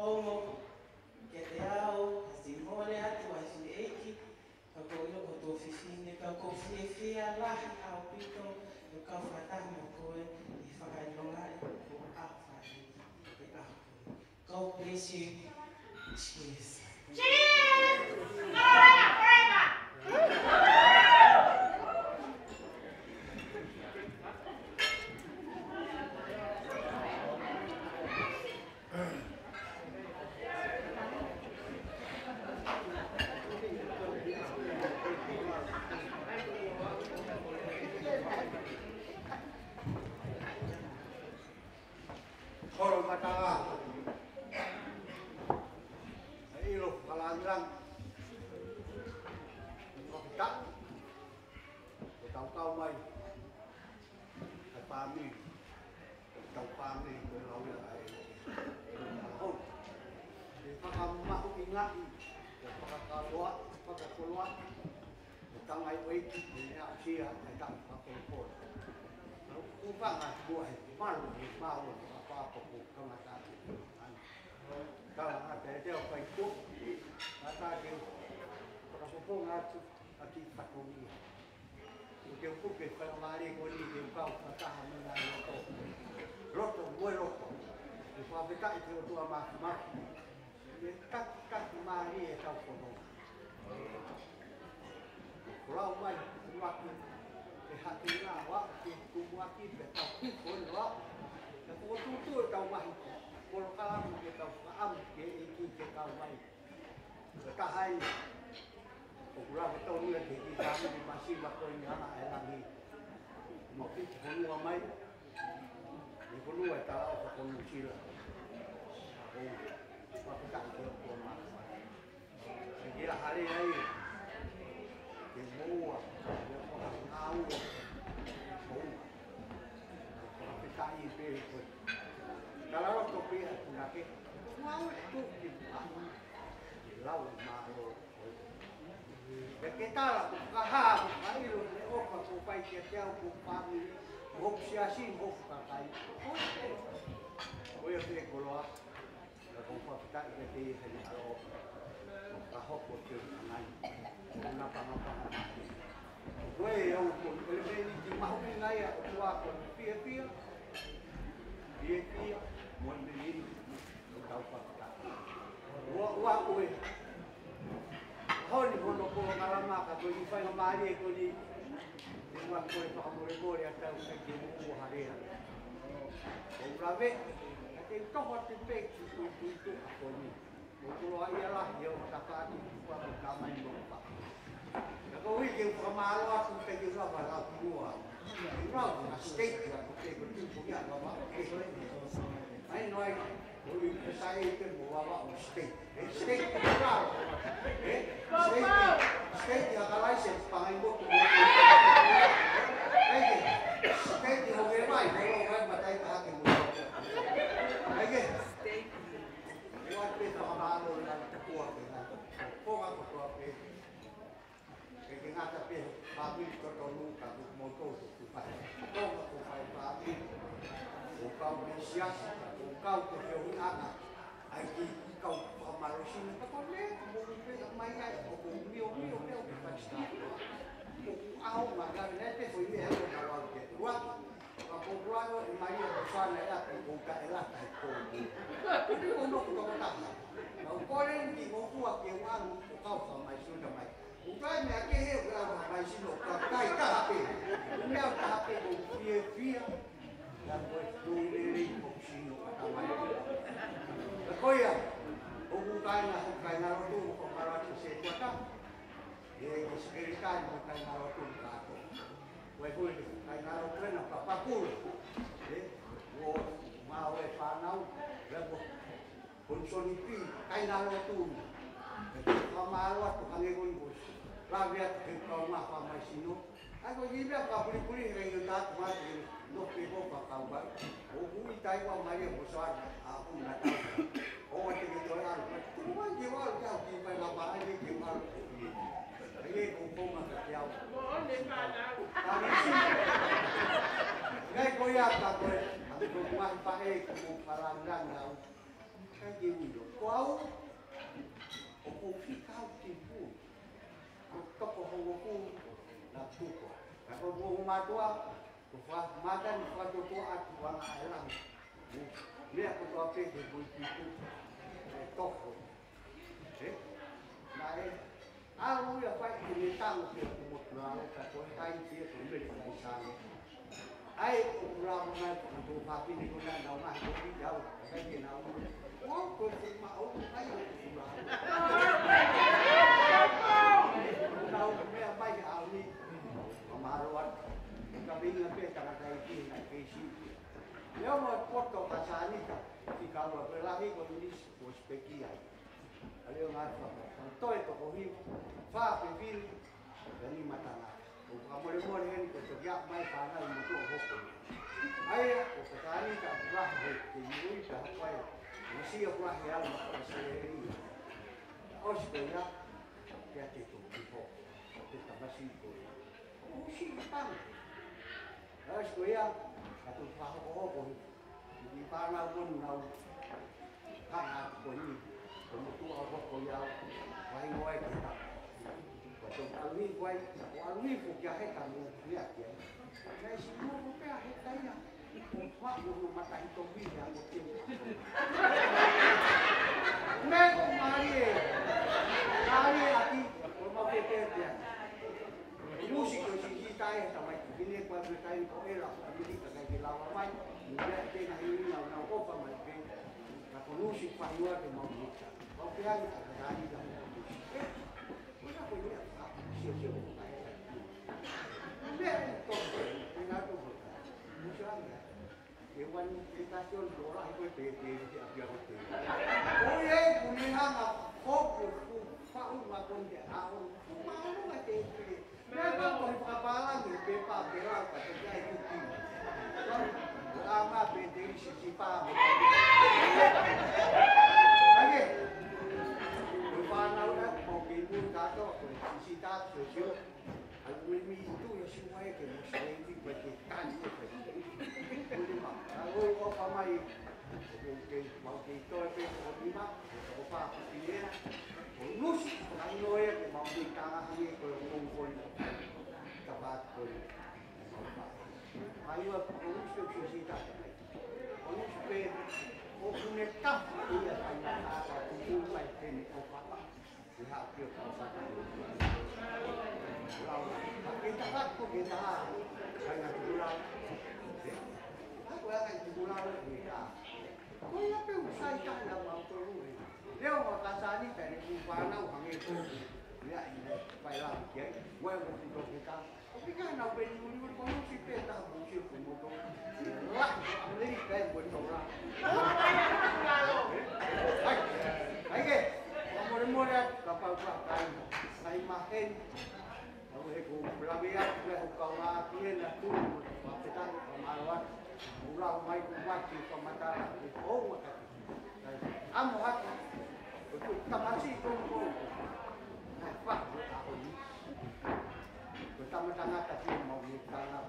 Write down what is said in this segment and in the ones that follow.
ongo, ke te ao, si mole atu ai si eiki, ka ko ilo ko tō whiwhine, ka ko whiwhia lahi au pito, e ka whatahi mo koe, i whakailonga e ko a whahi, e a koe. God bless you. Cheers. Cheers! au o ko kau tipu o toko hongoku na tuko ka ko mo matua ko fa mata ni fa to atu wanga elang le ko to ape de ko tipu toko na au ya fa ni tang ke ko mo tra ka ko tai ti ko me ni sa ai ko ra mo na ko to fa pi ni ko na na ma ko pi dau ka ni na o ko ti ma o ai ko ra đâu mấy ông bay ảo đi mà rồi cái bên là bên cái này thì này cái gì nếu mà quất cầu ta sáng đi thì cả một cái lá đi còn đi của cái kia này nếu mà tôi có huy pha cái viên cái gì mà thằng nào cũng có một lên cái chỗ giáp máy phá này một chỗ hộp ấy của cái sáng đi cả ra hộp thì núi cả quay nó xia qua héo mà nó xia đi ôi trời ơi cái gì cũng bị hộp masih ikut. Oh, sih tang. Harus goyang. Satu paham pun. Di tanah pun nau. Kan aku ni. Kemudian aku goyang. Wai kita. Betul kali wai. Wai bukan kamu lihat ya. Saya semua bukan hekaya. Mak guru mata itu yang mungkin. Mereka mari. Mari hati. Rumah dia. Musik yang kita sampai ini kuat kita ini kau era ini kita kita lawan mai dia kita ini lawan kau sama ini kalau musik payah dia mau kita kau pihak kita dari dalam musik kita punya siapa dia itu kita tu musik hewan kita jual orang itu tete dia biar tete oh ye punya apa fokus faham macam dia awal mau macam tete mereka boleh kapalan di pepa beral kat kerja itu tinggi. Lama berdiri sisi paham. Lagi, berpanau dah mau kebun kata sisi tak sosial. Alumni itu ya semua yang mesti diperhatikan itu. Boleh mak. Kalau kau pamai, mungkin mau kita pergi lima, kau apa pilih? Nus, kalau yang mau kita ni kalau mungkin dapat pun. Ayo, nus tu kita. Nus pe, punya kap dia tanya apa tu mai ten apa. Dia apil apa. Kalau kita tak pun kita hanya pulang. Aku akan pulang kita. Kau apa usai tak dalam perlu. Nếu mà ta xa đi tại vì quá nào hàng ngày tôi lại phải làm cái quay một trình độ người ta cái nào bên muốn có lúc xí tiền ta muốn chịu của một công lại lấy cái quần đầu ra đấy kìa có một mua ra gặp vào cái mà tên rồi cùng làm việc rồi học cầu ra kia là tu và người ta mà rồi cũng làm mấy cũng quay thì còn mà ta thì cố một cái ăn một hạt Tamasi tunggu, apa tahun ini? Pertama-tama tapi mau nikah,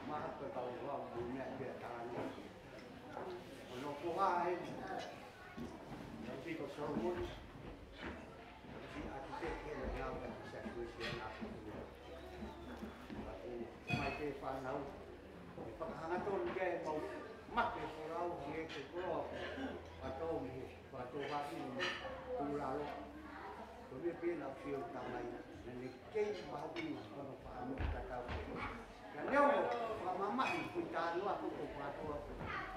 mah kalau orang punya dia tangan. Kalau kuah, nanti kau sorot, si arsitek yang yang bisa kuisian aku. Aku mai ke panau, penghangat tu dia mau mak ke pulau, dia ke pulau, atau hati pulau. Tapi dia nak feel tangan ini, kei bahu ini kalau faham kita tahu. Kalau mama itu jangan lupa aku buat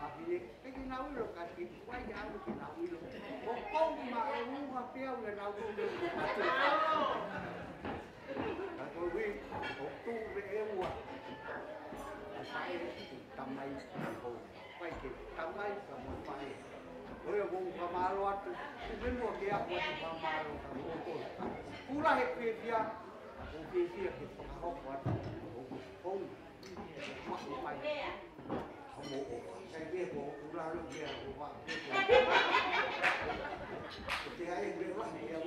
apa ni? Kita nak ulo kasih, why jangan kita nak ulo. Pokok mahu apa yang nak ulo. Kalau we, waktu berewa, saya tamai, baik tamai kamu baik. Oi bung pamalo at ben mo kaya ko pamalo ka mo pura happy dia o dia ke pakahok wat o mai mo sai dia ko pura lo dia ko wa dia ai be wa dia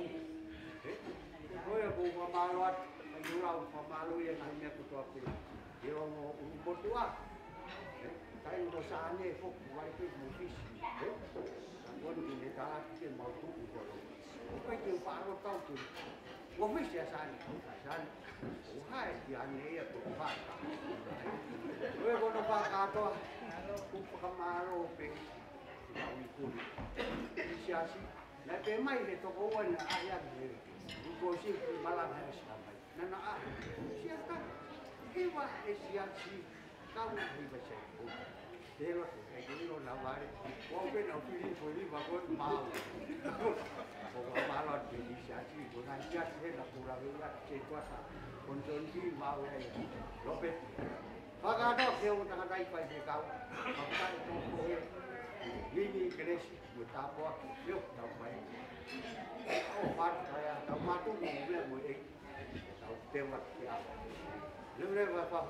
oi bung pamalo at ayura pamalo ya hanya ko to api dia mo ko tua kain dosane fok wai pe mufis quân thì người ta cái mau tu kalau. Kau tu baru tahu tu. 我们学山，山，我还是安尼也不怕打。因为我都怕打多，不怕马路边，老一股，一下去，那边买的都不稳啊样的，如果是马拉还是啥买，那啊，现在，因为一下去，刚会不成功。thế rồi cái nó làm vậy, có bên nào phi đi mà có màu, có màu là chỉ xả chỉ của anh chết thế là cũng là cái trên quá sa, còn trên khi màu này, nó bên, và cái đó theo người ta đây phải đi cao, học cái trong cô ấy, đi cái này người ta có biết đâu phải, phát cái tao phát tu ngủ lên một ít, tao tiêu mặt cái, lúc đấy vào